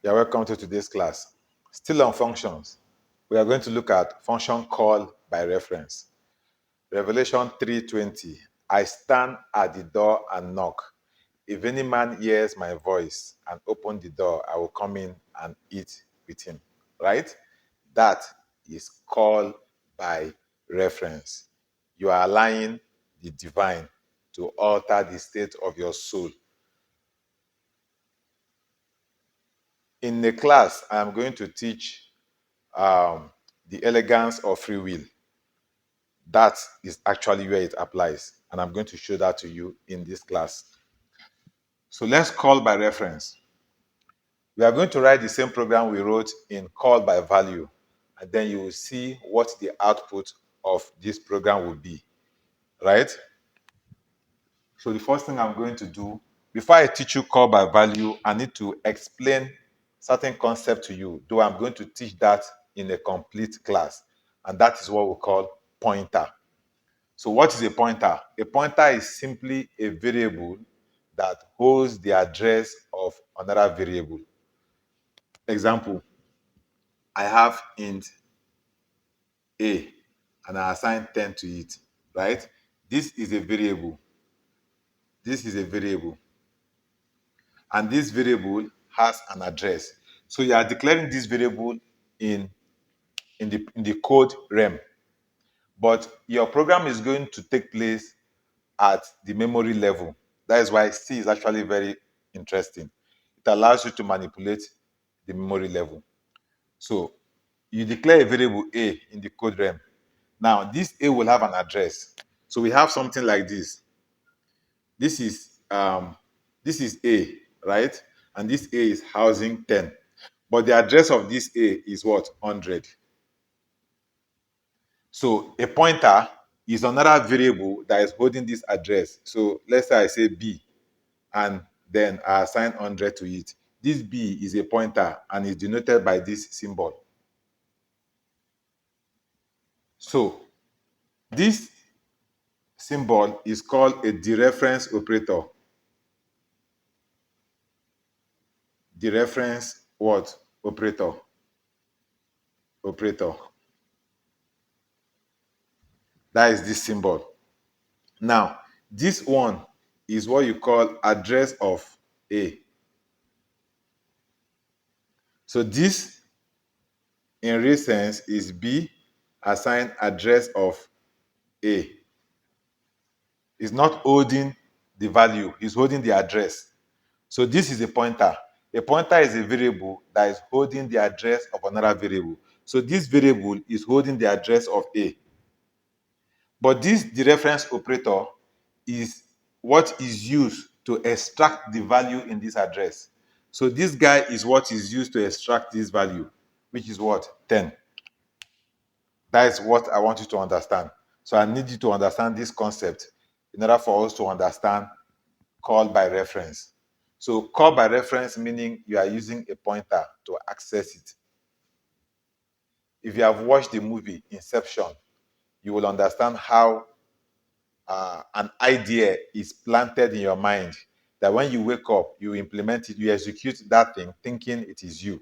You're welcome to today's class. Still on functions, we are going to look at function call by reference. Revelation 3:20. I stand at the door and knock. If any man hears my voice and open the door, I will come in and eat with him. Right? That is call by reference. You are allowing the divine to alter the state of your soul. In the class, I am going to teach the elegance of free will. That is actually where it applies. And I'm going to show that to you in this class. So let's call by reference. We are going to write the same program we wrote in call by value. And then you will see what the output of this program will be. Right? So the first thing I'm going to do, before I teach you call by value, I need to explain certain concept to you, though I'm going to teach that in a complete class. And that is what we call pointer. So what is a pointer? A pointer is simply a variable that holds the address of another variable. Example, I have int a and I assign 10 to it, right? This is a variable. This is a variable. And this variable has an address. So you are declaring this variable in, in the code realm. But your program is going to take place at the memory level. That is why C is actually very interesting. It allows you to manipulate the memory level. So you declare a variable A in the code realm. Now, this A will have an address. So we have something like this. This is A, right? And this A is housing 10. But the address of this A is what? 100. So a pointer is another variable that is holding this address. So let's say I say B, and then I assign 100 to it. This B is a pointer and is denoted by this symbol. So this symbol is called a dereference operator. Dereference what? Operator. Operator. That is this symbol. Now, this one is what you call address of A. So this, in real sense, is B assigned address of A. It's not holding the value, it's holding the address. So this is a pointer. A pointer is a variable that is holding the address of another variable. So this variable is holding the address of A. But this dereference operator is what is used to extract the value in this address. So this guy is what is used to extract this value, which is what? 10. That is what I want you to understand. So I need you to understand this concept in order for us to understand call by reference. So call by reference meaning you are using a pointer to access it. If you have watched the movie Inception, you will understand how an idea is planted in your mind that when you wake up, you implement it, you execute that thing thinking it is you.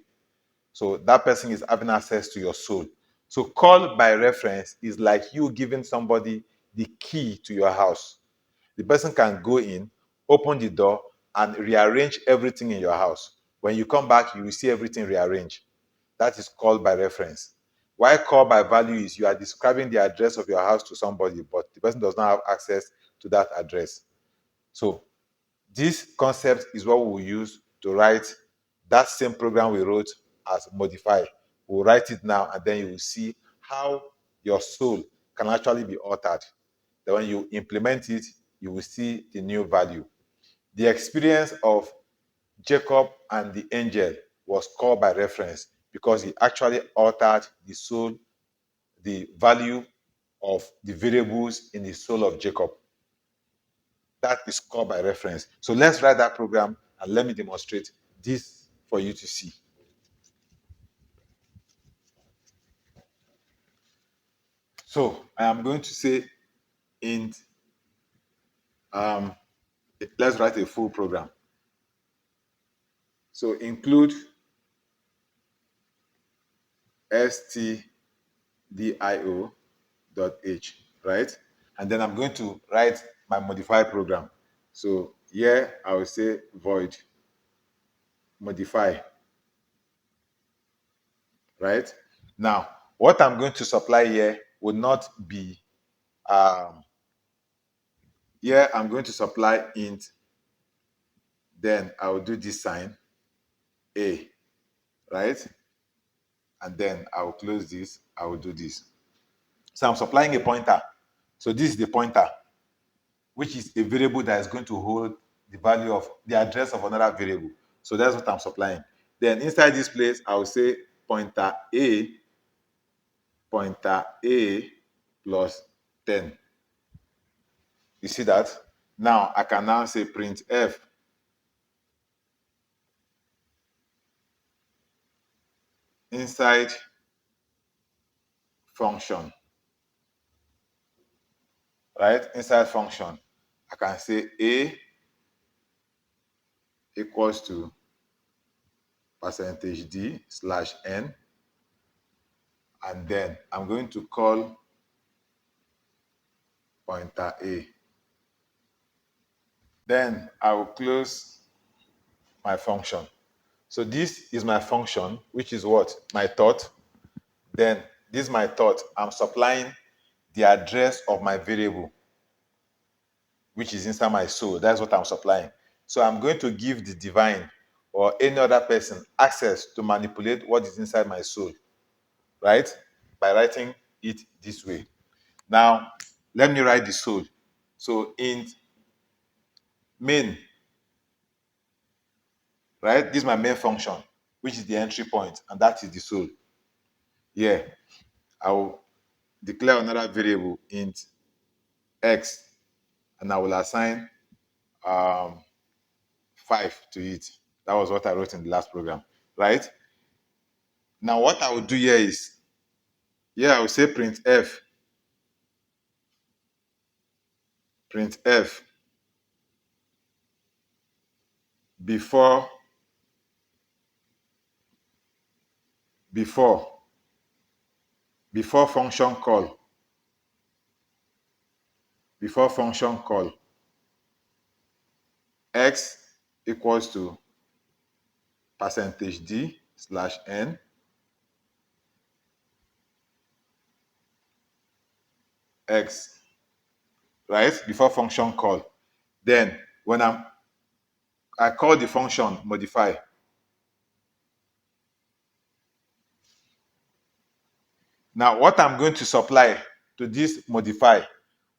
So that person is having access to your soul. So call by reference is like you giving somebody the key to your house. The person can go in, open the door, and rearrange everything in your house. When you come back, you will see everything rearranged. That is called by reference. Why call by value is you are describing the address of your house to somebody, but the person does not have access to that address. So this concept is what we will use to write that same program we wrote as modify. We'll write it now, and then you will see how your soul can actually be altered. Then when you implement it, you will see the new value. The experience of Jacob and the angel was called by reference because he actually altered the soul, the value of the variables in the soul of Jacob. That is called by reference. So let's write that program and let me demonstrate this for you to see. So I am going to say int, um, let's write a full program. So include stdio dot h, right? And then I'm going to write my modify program. So here I will say void modify, right? Now, what I'm going to supply here will not be, um, here I'm going to supply int, then I will do this sign, a, right? And then I will close this, I will do this. So I'm supplying a pointer. So this is the pointer, which is a variable that is going to hold the value of the address of another variable. So that's what I'm supplying. Then inside this place, I will say pointer A plus 10. You see that? Now I can now say printf inside function, right? Inside function, I can say a equals to percentage d slash n, and then I'm going to call pointer a. Then I will close my function. So this is my function, which is what? My thought. Then this is my thought. I'm supplying the address of my variable, which is inside my soul. That's what I'm supplying. So I'm going to give the divine or any other person access to manipulate what is inside my soul, right? By writing it this way. Now, let me write the soul. So int main, right? This is my main function, which is the entry point, and that is the soul. Yeah, I will declare another variable int x, and I will assign 5 to it. That was what I wrote in the last program, right? Now what I will do here is, I will say printf before before before function call, before function call, x equals to percentage d slash n, x, right? Before function call. Then when I call the function modify, now what I'm going to supply to this modify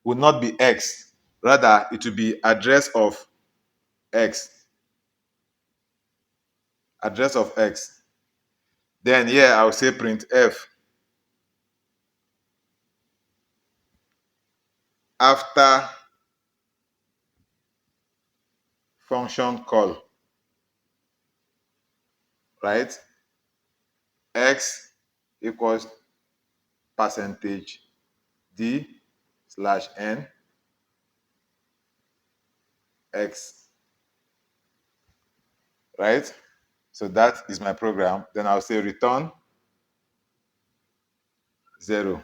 will not be x, rather it will be address of x, address of x. Then here I will say printf after function call, right? X equals percentage d slash n x, right? So that is my program. Then I'll say return 0.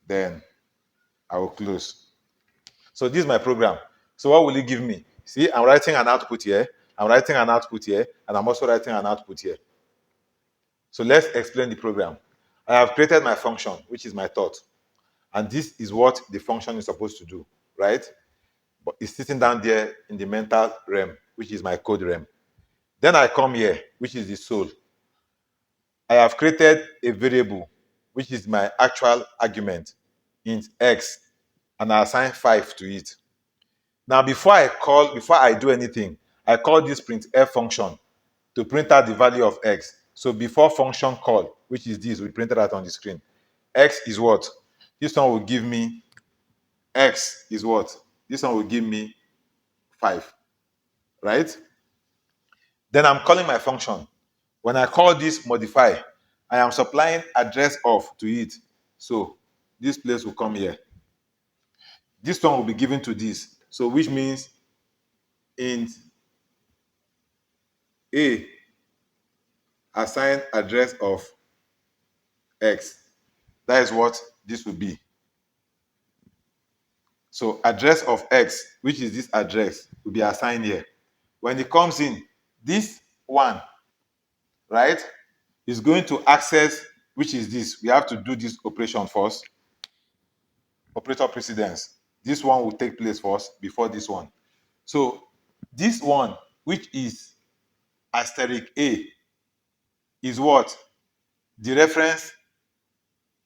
Then I will close. So this is my program. So what will it give me? See, I'm writing an output here, I'm writing an output here, and I'm also writing an output here. So let's explain the program. I have created my function, which is my thought. And this is what the function is supposed to do, right? But it's sitting down there in the mental realm, which is my code realm. Then I come here, which is the soul. I have created a variable, which is my actual argument, int x, and I assign 5 to it. Now, before I do anything, I call this printf function to print out the value of x. So before function call, which is this, we printed out on the screen. X is what? This one will give me, x is what? This one will give me 5, right? Then I'm calling my function. When I call this modify, I am supplying address of to it. So this place will come here. This one will be given to this. So which means int a assign address of x. That is what this will be. So address of x, which is this address, will be assigned here. When it comes in, this one, right, is going to access, which is this. We have to do this operation first. Operator precedence. This one will take place first before this one. So this one, which is asterisk A, is what? The reference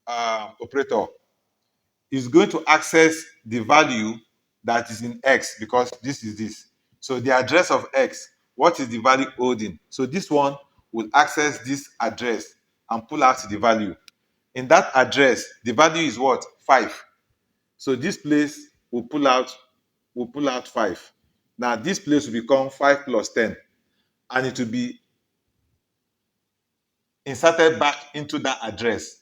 operator is going to access the value that is in x, because this is this. So the address of x, what is the value holding? So this one will access this address and pull out the value. In that address, the value is what? 5. So this place will pull out 5. Now this place will become 5 plus 10, and it will be inserted back into that address.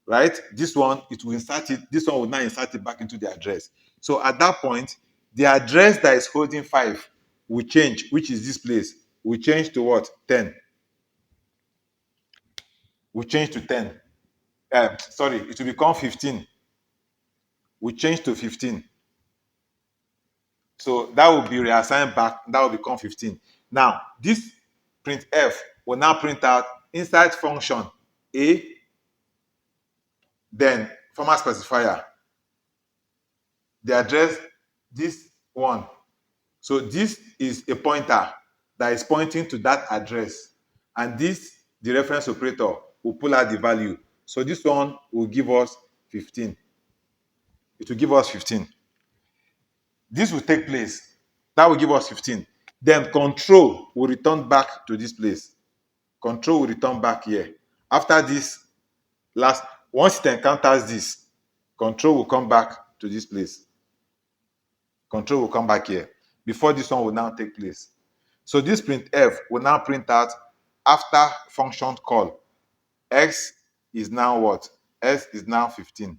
Right? This one, it will insert it. This one will now insert it back into the address. So at that point, the address that is holding 5 will change, which is this place, will change to what? 10. Will change to 10. Sorry, it will become 15. Will change to 15. So that will be reassigned back. That will become 15. Now, this printf will now print out inside function A, then format specifier, the address, this one. So this is a pointer that is pointing to that address. And this, the reference operator, will pull out the value. So this one will give us 15. It will give us 15. This will take place. That will give us 15. Then control will return back to this place. Control will return back here. After this last, once it encounters this, control will come back to this place. Control will come back here before this one will now take place. So this printf will now print out after function call. X is now what? X is now 15.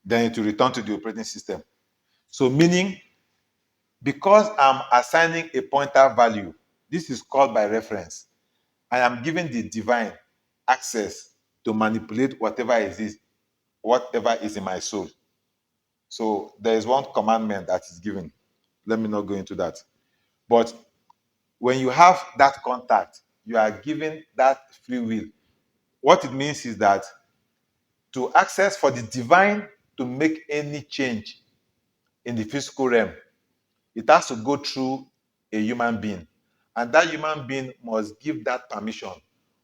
Then it will return to the operating system. So meaning, because I'm assigning a pointer value, this is called by reference. I am giving the divine access to manipulate whatever is in my soul. So there is one commandment that is given. Let me not go into that. But when you have that contact, you are given that free will. What it means is that to access for the divine to make any change in the physical realm, it has to go through a human being. And that human being must give that permission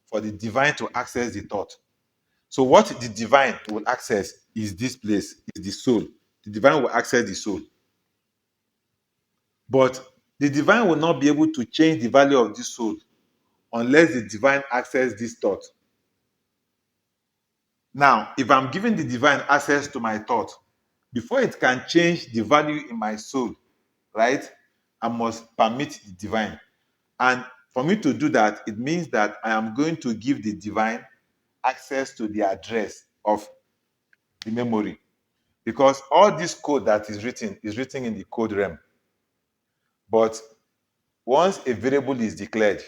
for the divine to access the thought. So what the divine will access is this place, is the soul. The divine will access the soul. But the divine will not be able to change the value of this soul unless the divine access this thought. Now, if I'm giving the divine access to my thought, before it can change the value in my soul, right, I must permit the divine. And for me to do that, it means that I am going to give the divine access to the address of the memory. Because all this code that is written in the code realm. But once a variable is declared,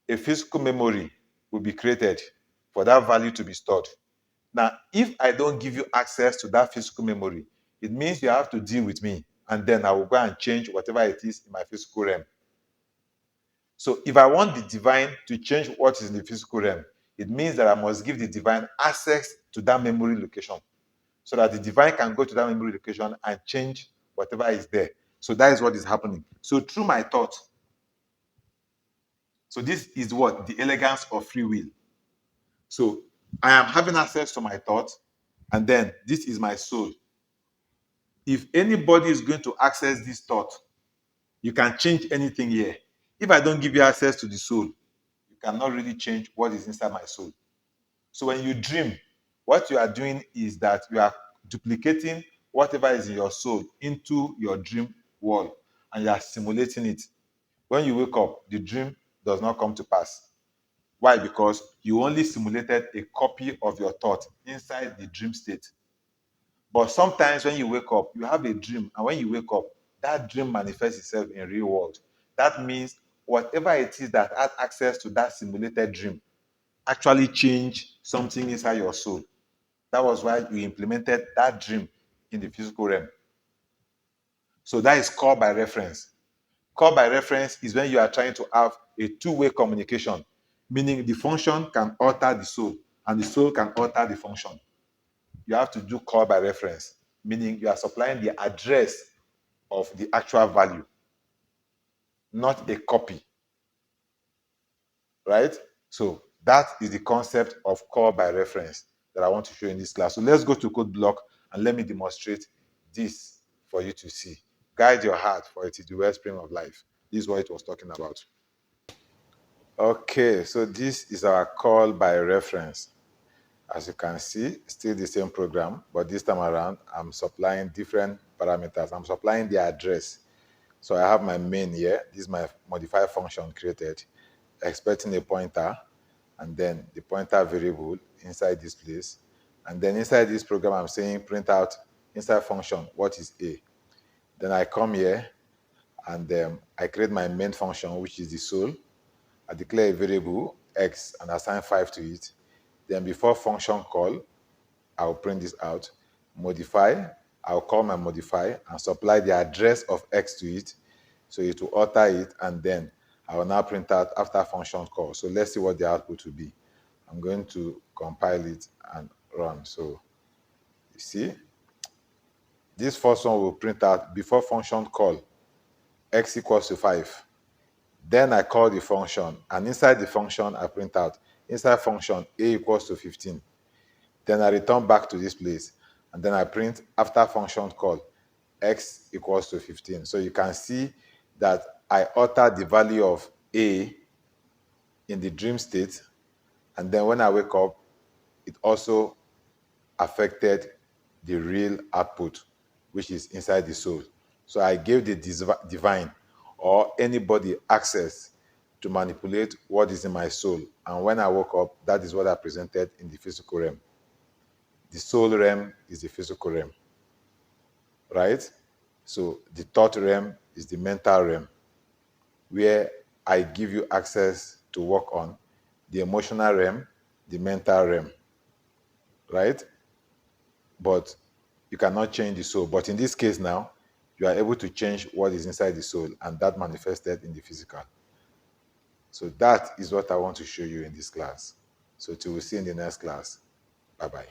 a physical memory will be created for that value to be stored. Now, if I don't give you access to that physical memory, it means you have to deal with me, and then I will go and change whatever it is in my physical realm. So if I want the divine to change what is in the physical realm, it means that I must give the divine access to that memory location so that the divine can go to that memory location and change whatever is there. So that is what is happening. So through my thought, so this is what? The elegance of free will. So I am having access to my thought, and then this is my soul. If anybody is going to access this thought, you can change anything here. If I don't give you access to the soul, you cannot really change what is inside my soul. So when you dream, what you are doing is that you are duplicating whatever is in your soul into your dream world, and you are simulating it. When you wake up, the dream does not come to pass. Why? Because you only simulated a copy of your thought inside the dream state. But sometimes when you wake up, you have a dream, and when you wake up, that dream manifests itself in real world. That means whatever it is that had access to that simulated dream actually changed something inside your soul. That was why you implemented that dream in the physical realm. So that is call by reference. Call by reference is when you are trying to have a two-way communication, meaning the function can alter the soul and the soul can alter the function. You have to do call by reference, meaning you are supplying the address of the actual value, not a copy, right? So that is the concept of call by reference that I want to show in this class. So let's go to code block and let me demonstrate this for you to see. Guide your heart, for it is the wellspring of life. This is what it was talking about. Okay, so this is our call by reference. As you can see, still the same program, but this time around, I'm supplying different parameters. I'm supplying the address. So I have my main here. This is my modify function created, expecting a pointer, and then the pointer variable inside this place. And then inside this program, I'm saying print out inside function, what is A. Then I come here, and I create my main function, which is the soul. I declare a variable x and assign 5 to it. Then before function call, I'll print this out. Modify, I'll call my modify and supply the address of x to it. So it will alter it, and then I will now print out after function call. So let's see what the output will be. I'm going to compile it and run. So you see, this first one will print out before function call, x equals to 5. Then I call the function, and inside the function, I print out. Inside function, a equals to 15. Then I return back to this place, and then I print after function call, x equals to 15. So you can see that I alter the value of a in the dream state, and then when I wake up, it also affected the real output, which is inside the soul. So I gave the divine or anybody access to manipulate what is in my soul. And when I woke up, that is what I presented in the physical realm. The soul realm is the physical realm, right? So the thought realm is the mental realm, where I give you access to work on. The emotional realm, the mental realm, right? But you cannot change the soul. But in this case now, you are able to change what is inside the soul, and that manifested in the physical. So that is what I want to show you in this class. So till we see in the next class. Bye-bye.